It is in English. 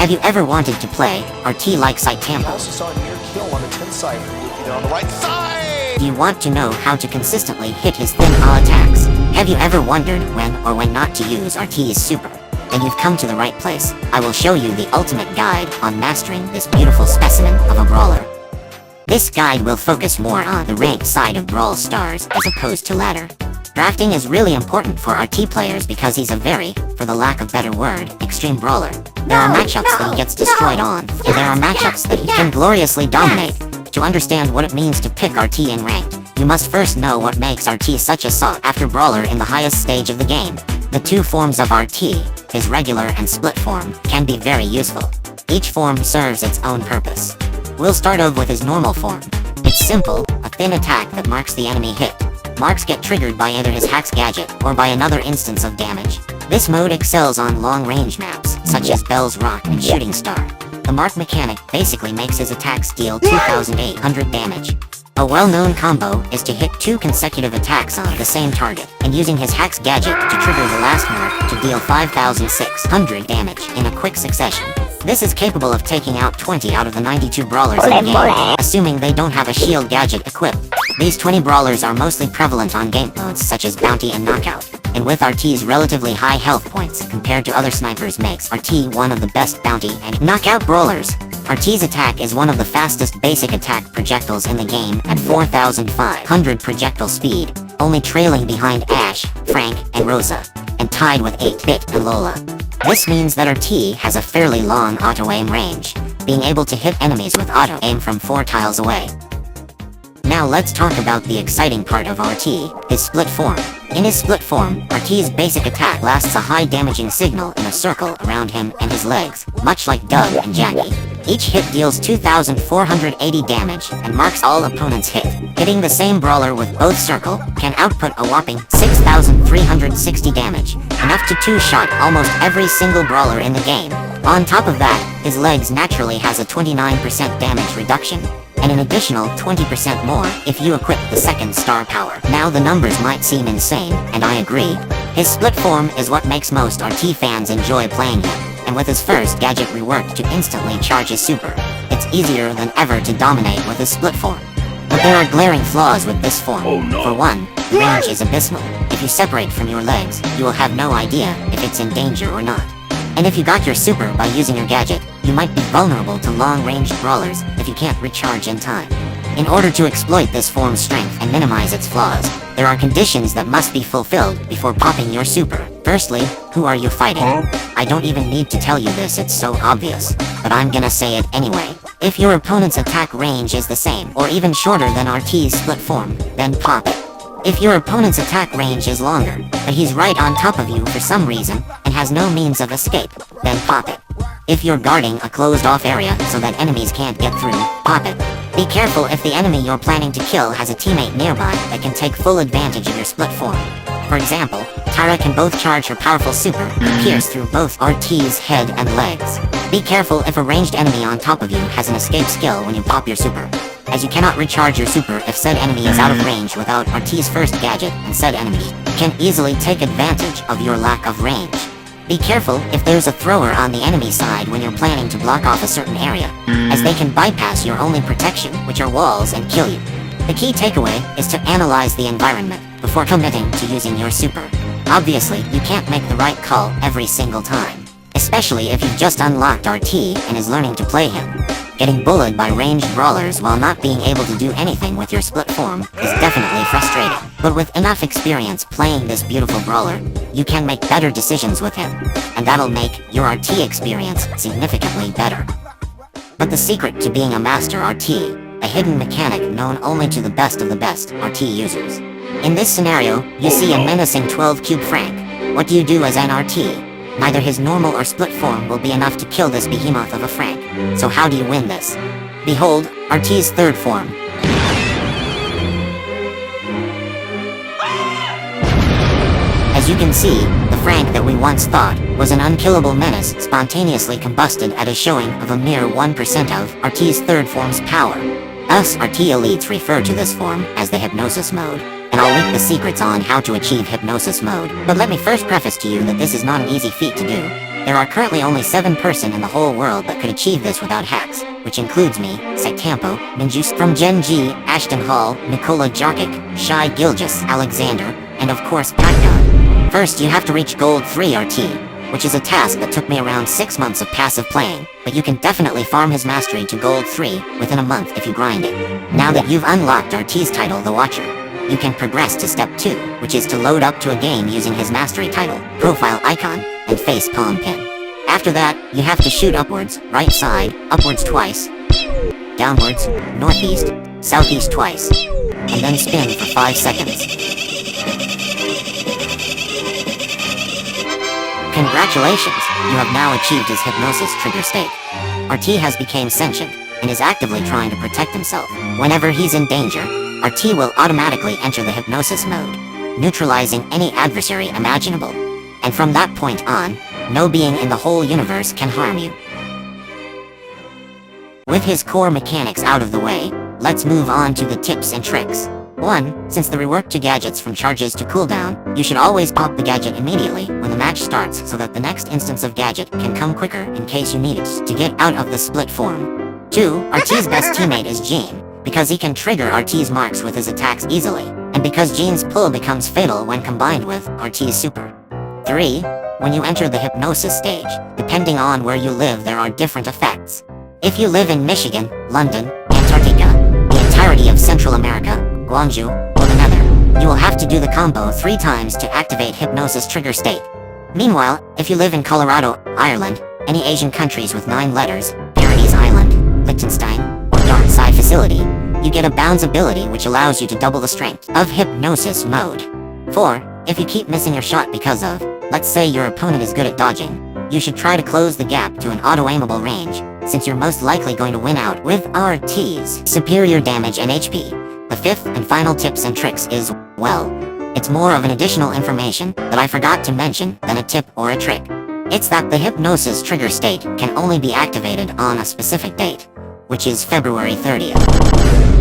Have you ever wanted to play RT like Site Tampa? Also saw a near kill on the 10 side. Looking on the right side. Do you want to know how to consistently hit his thin hull attacks? Have you ever wondered when or when not to use RT's super? Then you've come to the right place. I will show you the ultimate guide on mastering this beautiful specimen of a brawler. This guide will focus more on the ranked side of Brawl Stars as opposed to ladder. Drafting is really important for RT players because he's a very, for the lack of better word, extreme brawler. There are matchups that he gets destroyed on, and there are matchups that he can gloriously dominate. To understand what it means to pick RT in ranked, you must first know what makes RT such a sought-after brawler in the highest stage of the game. The two forms of RT, his regular and split form, can be very useful. Each form serves its own purpose. We'll start off with his normal form. It's simple, a thin attack that marks the enemy hit. Marks get triggered by either his Hack's gadget or by another instance of damage. This mode excels on long-range maps, such as Bell's Rock and Shooting Star. The mark mechanic basically makes his attacks deal 2,800 damage. A well-known combo is to hit 2 consecutive attacks on the same target, and using his Hack's gadget to trigger the last mark to deal 5,600 damage in a quick succession. This is capable of taking out 20 out of the 92 brawlers in the game, assuming they don't have a shield gadget equipped. These 20 brawlers are mostly prevalent on game modes such as Bounty and Knockout, and with RT's relatively high health points compared to other snipers makes RT one of the best Bounty and Knockout brawlers. RT's attack is one of the fastest basic attack projectiles in the game at 4,500 projectile speed, only trailing behind Ash, Frank, and Rosa, and tied with 8-Bit and Lola. This means that RT has a fairly long auto-aim range, being able to hit enemies with auto-aim from 4 tiles away. Now let's talk about the exciting part of RT, his split form. In his split form, RT's basic attack lasts a high damaging signal in a circle around him and his legs, much like Doug and Jackie. Each hit deals 2,480 damage and marks all opponents' hit. Hitting the same brawler with both circle can output a whopping 6,360 damage, enough to two-shot almost every single brawler in the game. On top of that, his legs naturally has a 29% damage reduction, and an additional 20% more if you equip the second star power. Now the numbers might seem insane, and I agree. His split form is what makes most RT fans enjoy playing him, and with his first gadget reworked to instantly charge his super, it's easier than ever to dominate with his split form. But there are glaring flaws with this form. For one, the range is abysmal. If you separate from your legs, you will have no idea if it's in danger or not. And if you got your super by using your gadget, you might be vulnerable to long-ranged brawlers if you can't recharge in time. In order to exploit this form's strength and minimize its flaws, there are conditions that must be fulfilled before popping your super. Firstly, who are you fighting? I don't even need to tell you this, it's so obvious, but I'm gonna say it anyway. If your opponent's attack range is the same, or even shorter than RT's split form, then pop it. If your opponent's attack range is longer, but he's right on top of you for some reason, and has no means of escape, then pop it. If you're guarding a closed-off area so that enemies can't get through, pop it. Be careful if the enemy you're planning to kill has a teammate nearby that can take full advantage of your split form. For example, Tara can both charge her powerful super and pierce through both RT's head and legs. Be careful if a ranged enemy on top of you has an escape skill when you pop your super, as you cannot recharge your super if said enemy is out of range without RT's first gadget, and said enemy can easily take advantage of your lack of range. Be careful if there's a thrower on the enemy side when you're planning to block off a certain area, as they can bypass your only protection, which are walls, and kill you. The key takeaway is to analyze the environment before committing to using your super. Obviously, you can't make the right call every single time, especially if you've just unlocked RT and is learning to play him. Getting bullied by ranged brawlers while not being able to do anything with your split form is definitely frustrating. But with enough experience playing this beautiful brawler, you can make better decisions with him, and that'll make your RT experience significantly better. But the secret to being a master RT, a hidden mechanic known only to the best of the best RT users. In this scenario, you see a menacing 12-cube Frank. What do you do as an RT? Neither his normal or split form will be enough to kill this behemoth of a Frank. So how do you win this? Behold, RT's third form. As you can see, the Frank that we once thought was an unkillable menace spontaneously combusted at a showing of a mere 1% of RT's third form's power. Us RT elites refer to this form as the hypnosis mode, and I'll link the secrets on how to achieve hypnosis mode. But let me first preface to you that this is not an easy feat to do. There are currently only 7 person in the whole world that could achieve this without hacks, which includes me, Saitampo, Minjus from Gen G, Ashton Hall, Nikola Jarkic, Shai Gilgis, Alexander, and of course Patgod. First, you have to reach Gold 3 RT, which is a task that took me around 6 months of passive playing, but you can definitely farm his mastery to Gold 3 within a month if you grind it. Now that you've unlocked RT's title, The Watcher, you can progress to step 2, which is to load up to a game using his mastery title, profile icon, and face palm pin. After that, you have to shoot upwards, right side, upwards twice, downwards, northeast, southeast twice, and then spin for 5 seconds. Congratulations, you have now achieved his hypnosis trigger state. RT has become sentient, and is actively trying to protect himself. Whenever he's in danger, RT will automatically enter the hypnosis mode, neutralizing any adversary imaginable. And from that point on, no being in the whole universe can harm you. With his core mechanics out of the way, let's move on to the tips and tricks. 1. Since the rework to gadgets from charges to cooldown, you should always pop the gadget immediately when the match starts so that the next instance of gadget can come quicker in case you need it to get out of the split form. 2. RT's best teammate is Jean, because he can trigger RT's marks with his attacks easily, and because Jean's pull becomes fatal when combined with RT's super. 3. When you enter the hypnosis stage, depending on where you live, there are different effects. If you live in Michigan, London, Antarctica, the entirety of Central America, Guangzhou, or the Nether, you will have to do the combo 3 times to activate hypnosis trigger state. Meanwhile, if you live in Colorado, Ireland, any Asian countries with 9 letters, Paradise Island, Liechtenstein, or Dark Side Facility, you get a bounce ability which allows you to double the strength of hypnosis mode. 4. If you keep missing your shot because of, let's say your opponent is good at dodging, you should try to close the gap to an auto-aimable range, since you're most likely going to win out with RT's superior damage and HP. The 5th and final tips and tricks is, well, it's more of an additional information that I forgot to mention than a tip or a trick. It's that the hypnosis trigger state can only be activated on a specific date, which is February 30th.